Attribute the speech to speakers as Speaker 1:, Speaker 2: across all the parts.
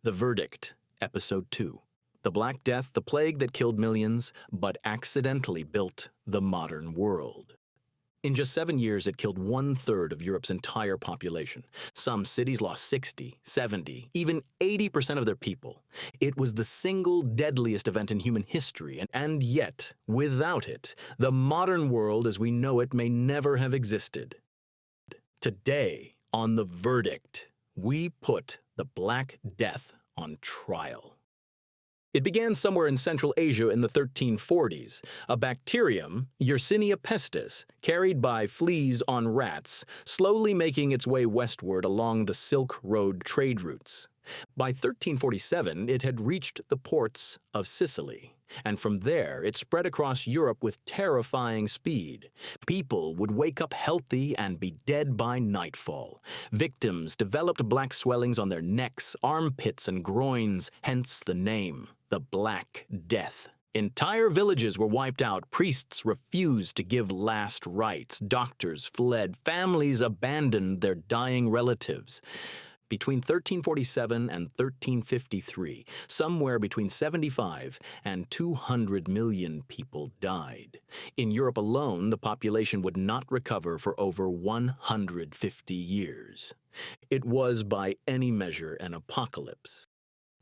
Speaker 1: The Verdict, Episode 2. The Black Death, the plague that killed millions, but accidentally built the modern world. In just 7 years, it killed 1/3 of Europe's entire population. Some cities lost 60, 70, even 80% of their people. It was the single deadliest event in human history, and yet, without it, the modern world as we know it may never have existed. Today, on The Verdict, we put the Black Death on trial. It began somewhere in Central Asia in the 1340s. A bacterium, Yersinia pestis, carried by fleas on rats, slowly making its way westward along the Silk Road trade routes. By 1347, it had reached the ports of Sicily, and from there it spread across Europe with terrifying speed. People would wake up healthy and be dead by nightfall. Victims developed black swellings on their necks, armpits, and groins, hence the name, the Black Death. Entire villages were wiped out, priests refused to give last rites, doctors fled, families abandoned their dying relatives. Between 1347 and 1353, somewhere between 75 and 200 million people died. In Europe alone, the population would not recover for over 150 years. It was, by any measure, an apocalypse.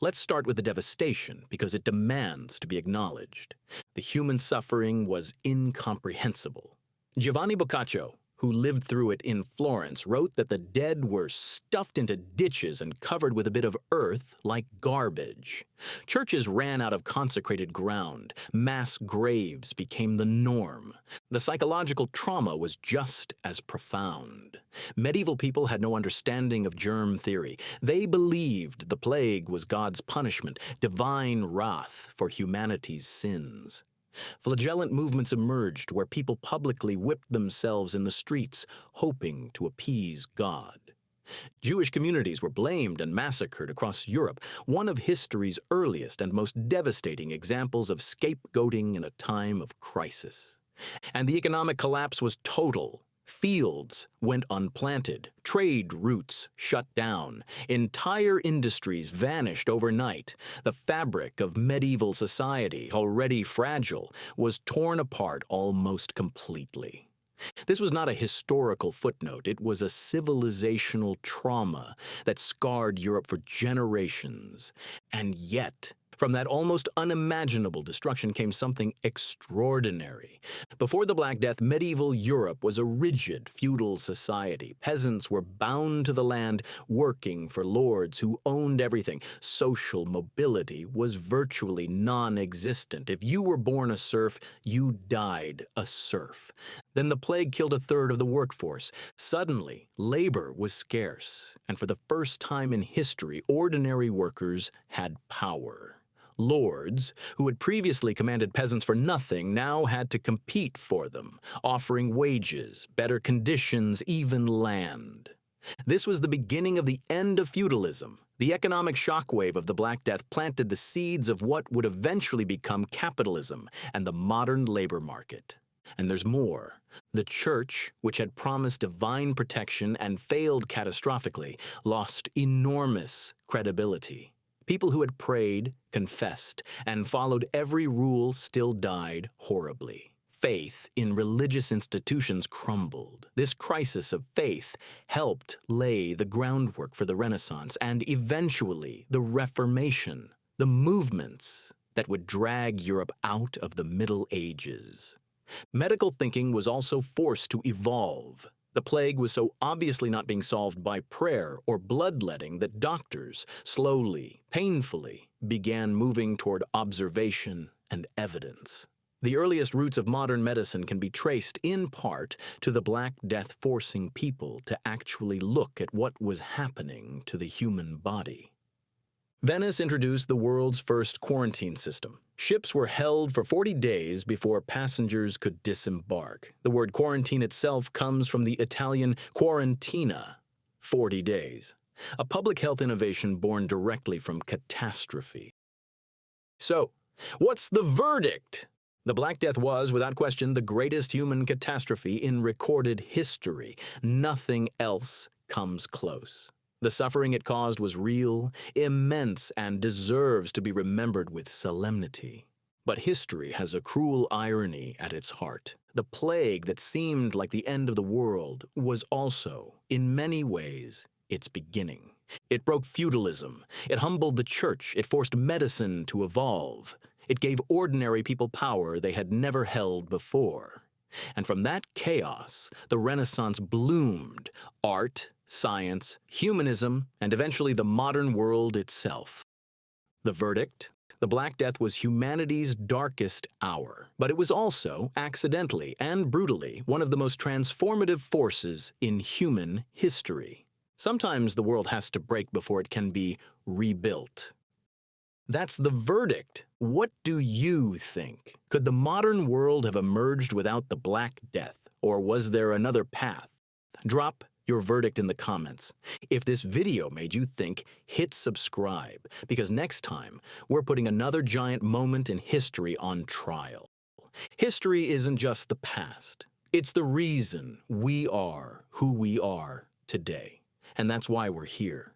Speaker 1: Let's start with the devastation, because it demands to be acknowledged. The human suffering was incomprehensible. Giovanni Boccaccio, who lived through it in Florence, wrote that the dead were stuffed into ditches and covered with a bit of earth like garbage. Churches ran out of consecrated ground. Mass graves became the norm. The psychological trauma was just as profound. Medieval people had no understanding of germ theory. They believed the plague was God's punishment, divine wrath for humanity's sins. Flagellant movements emerged where people publicly whipped themselves in the streets, hoping to appease God. Jewish communities were blamed and massacred across Europe, one of history's earliest and most devastating examples of scapegoating in a time of crisis. And the economic collapse was total. Fields went unplanted, trade routes shut down, entire industries vanished overnight. The fabric of medieval society, already fragile, was torn apart almost completely. This was not a historical footnote, it was a civilizational trauma that scarred Europe for generations. And yet, from that almost unimaginable destruction came something extraordinary. Before the Black Death, medieval Europe was a rigid feudal society. Peasants were bound to the land, working for lords who owned everything. Social mobility was virtually non-existent. If you were born a serf, you died a serf. Then the plague killed 1/3 of the workforce. Suddenly, labor was scarce, and for the first time in history, ordinary workers had power. Lords, who had previously commanded peasants for nothing, now had to compete for them, offering wages, better conditions, even land. This was the beginning of the end of feudalism. The economic shockwave of the Black Death planted the seeds of what would eventually become capitalism and the modern labor market. And there's more. The church, which had promised divine protection and failed catastrophically, lost enormous credibility. People who had prayed, confessed, and followed every rule still died horribly. Faith in religious institutions crumbled. This crisis of faith helped lay the groundwork for the Renaissance and eventually the Reformation, the movements that would drag Europe out of the Middle Ages. Medical thinking was also forced to evolve. The plague was so obviously not being solved by prayer or bloodletting that doctors, slowly, painfully, began moving toward observation and evidence. The earliest roots of modern medicine can be traced, in part, to the Black Death forcing people to actually look at what was happening to the human body. Venice introduced the world's first quarantine system. Ships were held for 40 days before passengers could disembark. The word quarantine itself comes from the Italian quarantina, 40 days, a public health innovation born directly from catastrophe. So, what's the verdict? The Black Death was, without question, the greatest human catastrophe in recorded history. Nothing else comes close. The suffering it caused was real, immense, and deserves to be remembered with solemnity. But history has a cruel irony at its heart. The plague that seemed like the end of the world was also, in many ways, its beginning. It broke feudalism, it humbled the church, it forced medicine to evolve. It gave ordinary people power they had never held before. And from that chaos, the Renaissance bloomed: art, science, humanism, and eventually the modern world itself. The verdict? The Black Death was humanity's darkest hour, but it was also, accidentally and brutally, one of the most transformative forces in human history. Sometimes the world has to break before it can be rebuilt. That's the verdict. What do you think? Could the modern world have emerged without the Black Death, or was there another path? Drop your verdict in the comments. If this video made you think, hit subscribe, because next time we're putting another giant moment in history on trial. History isn't just the past. It's the reason we are who we are today. And that's why we're here.